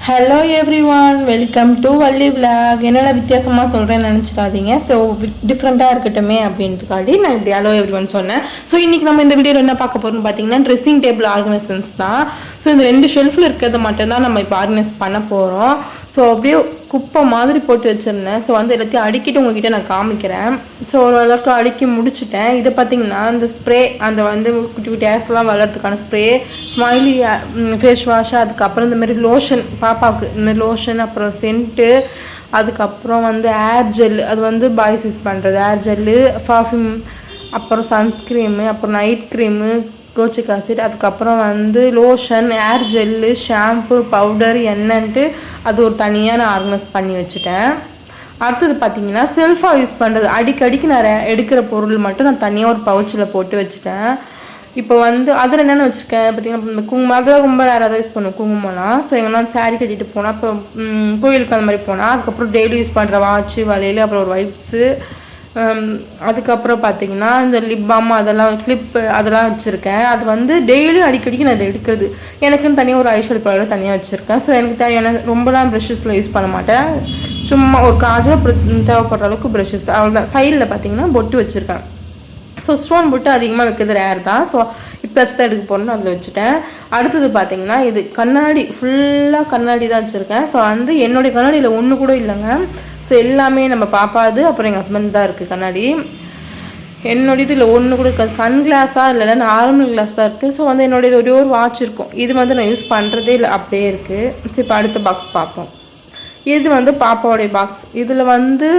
Hello everyone, welcome to Valli vlog. என்னடா வித்தியாசமாக சொல்கிறேன்னு நினச்சிடாதீங்க. ஸோ டிஃப்ரெண்ட்டாக இருக்கட்டுமே அப்படின்றதுக்காண்டி நான் இப்படி ஹலோ எவ்ரிவான் சொன்னேன். ஸோ இன்றைக்கி நம்ம இந்த வீடியோவில் என்ன பார்க்க போகிறோம்னு பார்த்தீங்கன்னா ட்ரெஸ்ஸிங் டேபிள் ஆர்கனைசேஷன்ஸ் தான். ஸோ இந்த 2 ஷெல்ஃபில் இருக்கிறது மட்டும்தான் நம்ம இப்போ ஆர்கனைஸ் பண்ண போகிறோம். ஸோ அப்படியே குப்பை மாதிரி போட்டு வச்சுருந்தேன். ஸோ வந்து எல்லாத்தையும் அடுக்கிட்டு உங்ககிட்ட நான் காமிக்கிறேன். ஸோ ஓரளவுக்கு அடுக்கி முடிச்சுட்டேன். இதை பார்த்தீங்கன்னா இந்த ஸ்ப்ரே, அந்த வந்து குட்டி குட்டி ஆஸ்லாம் வளர்கிறதுக்கான ஸ்ப்ரே, ஸ்மைலி ஃபேஸ் வாஷ், அதுக்கப்புறம் இந்தமாரி லோஷன், பாப்பாவுக்கு இந்த லோஷன், அப்புறம் சென்ட்டு, அதுக்கப்புறம் வந்து ஏர் ஜெல், அது வந்து பாய்ஸ் யூஸ் பண்ணுறது ஏர் ஜெல்லு, பர்ஃப்யூம், அப்புறம் சன்ஸ்க்ரீமு, அப்புறம் நைட் க்ரீமு, கோச்சிக் ஆசிட், அதுக்கப்புறம் வந்து லோஷன், ஏர் ஜெல்லு, ஷாம்பு, பவுடர், எண்ணென்ட்டு அது ஒரு தனியாக நான் ஆர்கனைஸ் பண்ணி வச்சுட்டேன். அடுத்தது பார்த்திங்கன்னா செல்ஃபாக யூஸ் பண்ணுறது, அடிக்கடிக்கு நான் எடுக்கிற பொருள் மட்டும் நான் தனியாக ஒரு பவுச்சில் போட்டு வச்சுட்டேன். இப்போ வந்து அதில் என்னென்ன வச்சுருக்கேன் பார்த்திங்கன்னா, இந்த குங்குமம் அதெல்லாம் ரொம்ப ரேராக தான் யூஸ் பண்ணுவோம் குங்குமம்லாம். ஸோ எங்கன்னா சாரீ கட்டிட்டு போனால், இப்போ கோயிலுக்கு அந்த மாதிரி போனால், அதுக்கப்புறம் டெய்லி யூஸ் பண்ணுற வாட்சு, வளையல், அப்புறம் ஒரு வைப்ஸு, அதுக்கப்புறம் பார்த்திங்கன்னா இந்த லிப் பாம், அதெல்லாம் கிளிப்பு அதெல்லாம் வச்சுருக்கேன். அது வந்து டெய்லியும் அடிக்கடிக்கு நான் இதை எடுக்கிறது. எனக்குன்னு தனியாக ஒரு ஐஷேடோ பவுடர் தனியாக வச்சுருக்கேன். ஸோ எனக்கு தேவையான ரொம்பலாம் ப்ரெஷ்ஷஸில் யூஸ் பண்ண மாட்டேன். சும்மா ஒரு காஜல் தேவைப்படுற அளவுக்கு ப்ரெஷ்ஷஸ் அவ்வளோதான். சைடில் பார்த்திங்கன்னா பொட்டு வச்சுருக்கேன். ஸோ ஸ்டோன் பொட்டு அதிகமாக வைக்கிறது ரேர் தான். ஸோ இப்போ தான் எடுக்க போகணுன்னு அதில் வச்சுட்டேன். அடுத்தது பார்த்திங்கன்னா இது கண்ணாடி, ஃபுல்லாக கண்ணாடி தான் வச்சுருக்கேன். ஸோ வந்து என்னுடைய கண்ணாடியில் ஒன்று கூட இல்லைங்க. ஸோ எல்லாமே நம்ம பாப்பாது, அப்புறம் எங்கள் ஹஸ்பண்ட் தான் இருக்குது கண்ணாடி. என்னுடைய இதில் ஒன்று கூட இருக்காது. சன் கிளாஸாக இல்லை, நார்மல் கிளாஸ் தான் இருக்குது. ஸோ வந்து என்னுடைய ஒரே ஒரு வாட்ச் இருக்கும். இது வந்து நான் யூஸ் பண்ணுறதே இல்லை, அப்படியே இருக்குது. சரி, இப்போ அடுத்த பாக்ஸ் பார்ப்போம். இது வந்து பாப்பாவோடைய பாக்ஸ். இதில் வந்து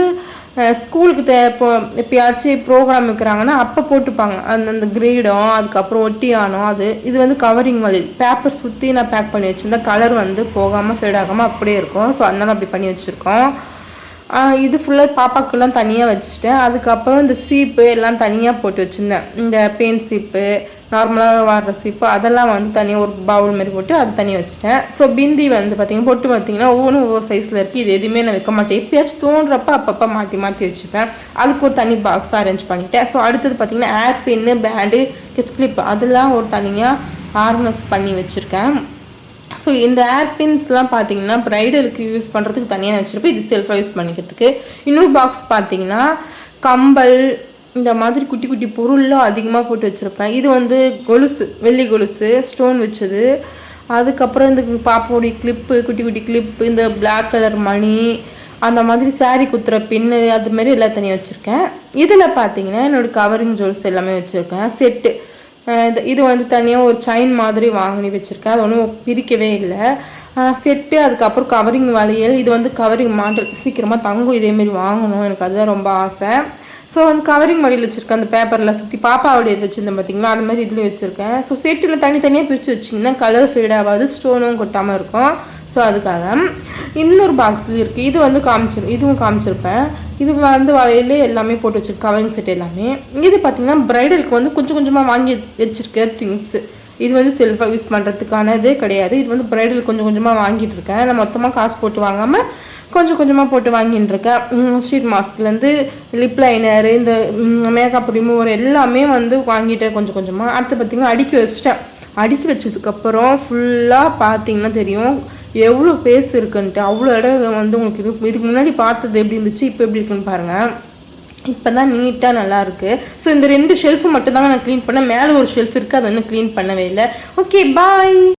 ஸ்கூலுக்கு இப்போ எப்பயாச்சும் ப்ரோக்ராம் வைக்கிறாங்கன்னா அப்போ போட்டுப்பாங்க அந்த கிரீடம், அதுக்கப்புறம் ஒட்டியானம். இது வந்து கவரிங் வழியில் பேப்பர் சுற்றி நான் பேக் பண்ணி வச்சுருந்தேன். கலர் வந்து போகாமல் ஃபேட் ஆகாமல் அப்படியே இருக்கும். ஸோ அதனால் அப்படி பண்ணி வச்சுருக்கோம். இது ஃபுல்லாக பாப்பாக்கெல்லாம் தனியாக வச்சுட்டேன். அதுக்கப்புறம் இந்த சீப்பு எல்லாம் தனியாக போட்டு வச்சுருந்தேன். இந்த பெயின் சீப்பு, நார்மலாக வர்ற சீப்பு, அதெல்லாம் வந்து தனியாக ஒரு பவுல் மாதிரி போட்டு அது தனியாக வச்சுட்டேன். ஸோ பிந்தி வந்து பார்த்திங்கன்னா பொட்டு பார்த்திங்கன்னா ஒவ்வொரு சைஸில் இருக்குது. இது எதுவுமே நான் வைக்க மாட்டேன். எப்பயாச்சும் தோன்றப்ப அப்பப்போ மாற்றி மாற்றி வச்சுப்பேன். அதுக்கு ஒரு தனி பாக்ஸ் அரேஞ்ச் பண்ணிவிட்டேன். ஸோ அடுத்தது பார்த்திங்கன்னா ஏர் பின்னு, பேண்டு, ஸ்கெட்ச் கிளிப் அதெல்லாம் ஒரு தனியாக ஆர்கனைஸ் பண்ணி வச்சுருக்கேன். ஸோ இந்த ஏர் பின்ஸ்லாம் பார்த்திங்கன்னா ப்ரைடலுக்கு யூஸ் பண்ணுறதுக்கு தனியாக வச்சுருப்பேன். இது செல்ஃபாக யூஸ் பண்ணிக்கிறதுக்கு. இன்னொரு பாக்ஸ் பார்த்திங்கன்னா கம்பல், இந்த மாதிரி குட்டி குட்டி பொருள்லாம் அதிகமாக போட்டு வச்சுருப்பேன். இது வந்து கொலுசு, வெள்ளி கொலுசு, ஸ்டோன் வச்சது. அதுக்கப்புறம் இந்த பாப்பாவுடைய கிளிப்பு, குட்டி குட்டி கிளிப்பு, இந்த பிளாக் கலர் மணி, அந்த மாதிரி சாரீ குத்துற பின்னு, அதுமாரி எல்லாம் தனியாக வச்சுருக்கேன். இதில் பார்த்திங்கன்னா என்னோடய கவரிங் ஜுவல்ஸ் எல்லாமே வச்சுருக்கேன். செட்டு, இது வந்து தனியாக ஒரு செயின் மாதிரி வாங்கி வச்சுருக்கேன். அது ஒன்றும் பிரிக்கவே இல்லை. செட்டு, அதுக்கப்புறம் கவரிங் வளையல். இது வந்து கவரிங் மாடல், சீக்கிரமாக தங்கும் இதேமாரி வாங்கணும், எனக்கு அதுதான் ரொம்ப ஆசை. ஸோ வந்து கவரிங் வழியில் வச்சுருக்கேன். அந்த பேப்பரில் சுற்றி பாப்பாவோடைய வச்சுருந்தேன் பார்த்திங்களா, அது மாதிரி இதுலேயும் வச்சுருக்கேன். ஸோ செட்டில் தனித்தனியாக பிரித்து வச்சிங்கன்னா கலர் ஃபேட் ஆகாது, ஸ்டோனும் கொட்டாமல் இருக்கும். ஸோ அதுக்காக இன்னொரு பாக்ஸில் இருக்குது. இது வந்து இதுவும் காமிச்சிருப்பேன். இது வந்து வளையல் எல்லாமே போட்டு வச்சுருக்கேன், கவரிங் செட் எல்லாமே. இது பார்த்திங்கன்னா ப்ரைடலுக்கு வந்து கொஞ்சம் கொஞ்சமாக வாங்கி வச்சுருக்க திங்ஸு. இது வந்து செல்ஃபாக யூஸ் பண்ணுறதுக்கானதே கிடையாது. இது வந்து ப்ரைடல் கொஞ்சம் கொஞ்சமாக வாங்கிட்டு இருக்கேன். நான் மொத்தமாக காசு போட்டு வாங்காமல் கொஞ்சம் கொஞ்சமாக போட்டு வாங்கிட்டு இருக்கேன். ஸ்ட்ரீட் மாஸ்க்லேருந்து லிப் லைனர், இந்த மேக்கப் ரிமூவர் எல்லாமே வந்து வாங்கிட்டேன் கொஞ்சம் கொஞ்சமாக. அடுத்து பார்த்திங்கன்னா அடுக்கி வச்சிட்டேன். அடுக்கி வச்சதுக்கப்புறம் ஃபுல்லாக பார்த்திங்கன்னா தெரியும் எவ்வளோ பேஸ் இருக்குன்ட்டு. அவ்வளோ இடம் வந்து உங்களுக்கு இதுக்கு முன்னாடி பார்த்தது எப்படி இருந்துச்சு, இப்போ எப்படி இருக்குன்னு பாருங்கள். இப்போ தான் நீட்டாக நல்லாயிருக்கு. ஸோ இந்த 2 ஷெல்ஃபு மட்டும் தாங்க நான் க்ளீன் பண்ணேன். மேலே ஒரு ஷெல்ஃப் இருக்குது, அதை இன்னும் க்ளீன் பண்ணவே இல்லை. ஓகே, பாய்.